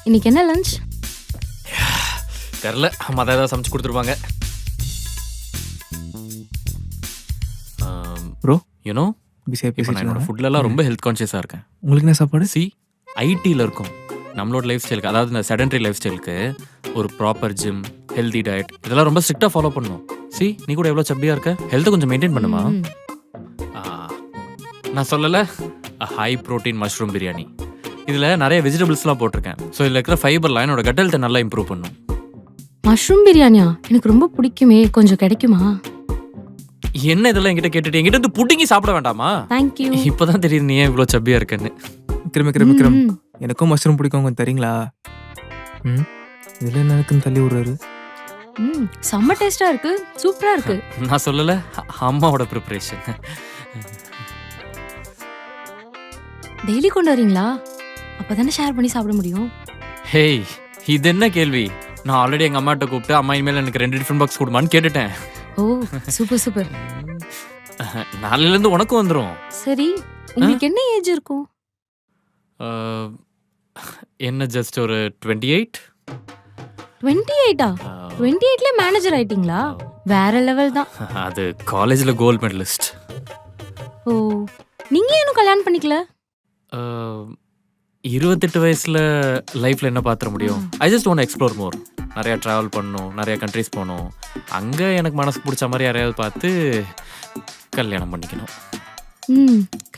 இன்னைக்கு என்ன லஞ்ச்? தெரில, அம்மா தான் ஏதாவது சமைச்சு கொடுத்துருப்பாங்க. ப்ரோ யூனோ பிஸியாக இப்போ நான் பேசிட்டு என்னோட இருக்கேன். ஃபுட்லலாம் ரொம்ப ஹெல்த் கான்ஷியஸாக இருக்கேன். உங்களுக்கு என்ன சாப்பாடு? சி ஐடியில் இருக்கும் நம்மளோட லைஃப் ஸ்டைலுக்கு, அதாவது இந்த செடன்ட்ரி லைஃப் ஸ்டைலுக்கு ஒரு ப்ராப்பர் ஜிம், ஹெல்தி டயட் இதெல்லாம் ரொம்ப ஸ்ட்ரிக்டாக ஃபாலோ பண்ணணும். சி நீ கூட எவ்வளோ சப்பியாக இருக்க, ஹெல்த்தை கொஞ்சம் மெயின்டைன் பண்ணுமா. ம். நான் சொல்லலை, ஹை ப்ரோட்டீன் மஷ்ரூம் பிரியாணி. இதில் நிறைய வெஜிடபிள்ஸ்லாம் போட்டிருக்கேன். ஸோ இதில் இருக்கிற ஃபைபர்லாம் என்னோட கட் ஹெல்த்தை நல்லா இம்ப்ரூவ் பண்ணும். மஷ்ரூம் பிரியாணியா? எனக்கு ரொம்ப பிடிக்குமே, கொஞ்சம் கிடைக்குமா? என்ன இதெல்லாம் என்கிட்ட கேட்டுட்டு என்கிட்ட வந்து புட்டிங்கி சாப்பிட வேண்டாமா? தேங்க்யூ. இப்போதான் தெரியுது நீ ஏன் இவ்வளோ சப்பியாக இருக்கேன்னு. விக்ரம் எனக்கும் மஷ்ரூம் பிடிக்கும், கொஞ்சம் தரீங்களா? ம் இதில் என்ன இருக்குன்னு தள்ளி விடுறாரு. செம்ம டேஸ்டா இருக்கு, சூப்பரா இருக்கு. நான் சொல்லலை, அம்மாவோட ப்ரிப்பரேஷன். டெய்லி கொண்டு வரீங்களா? அப்பதானே ஷேர் பண்ணி சாப்பிட முடியும். ஹேய், இது என்ன கேள்வி? நான் ஆல்ரெடி எங்கள் அம்மாட்ட கூப்பிட்டு அம்மா இனிமேல் எனக்கு 2 டிஃபரண்ட் பாக்ஸ் கொடுமான்னு கேட்டுட்டேன். ஓ சூப்பர் சூப்பர். நாளையிலேருந்து உனக்கும் வந்துடும். சரி, உங்களுக்கு என்ன ஏஜ் இருக்கும்? என்ன ஜஸ்ட் ஒரு 28. 28ஆ? 28ல மேனேஜர் ஆயிட்டீங்களா? வேற லெவல் தான். அது காலேஜில் கோல்ட் மெடலிஸ்ட். ஓ, நீங்க இன்னும் கல்யாணம் பண்ணிக்கல? 28 வயசில் லைஃப்பில் என்ன பார்த்துட முடியும்? ஐ ஜஸ்ட் ஒன் எக்ஸ்ப்ளோர் மோர். நிறையா ட்ராவல் பண்ணணும், நிறையா கண்ட்ரிஸ் போகணும். அங்கே எனக்கு மனசுக்கு பிடிச்ச மாதிரி யாரையாவது பார்த்து கல்யாணம் பண்ணிக்கணும்.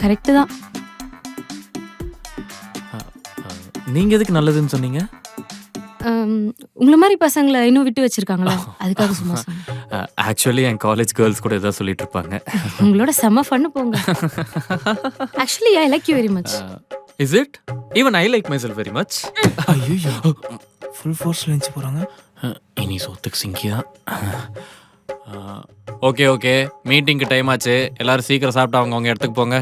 கரெக்டு தான். நீங்கள் எதுக்கு நல்லதுன்னு சொன்னீங்க? உங்களை மாதிரி பசங்களை இன்னும் விட்டு வச்சிருக்காங்களா, அதுக்காக சும்மா சொன்னேன். ஆக்சுவலி என் காலேஜ் கேர்ள்ஸ் கூட எதாவது சொல்லிட்டு இருப்பாங்க. உங்களோட செம்ம ஃபன்னு போங்க. Actually I like you very much. Is it? Even I like my self very much. ஐயோ ஃபுல் ஃபோர்ஸில் எழுந்து போகிறாங்க. இனி சொத்துக்கு சிங்கி தான். ஓகே ஓகே, மீட்டிங்க்கு டைம் ஆச்சு. எல்லாரும் சீக்கிரம் சாப்பிட்டு அவங்க இடத்துக்கு போங்க.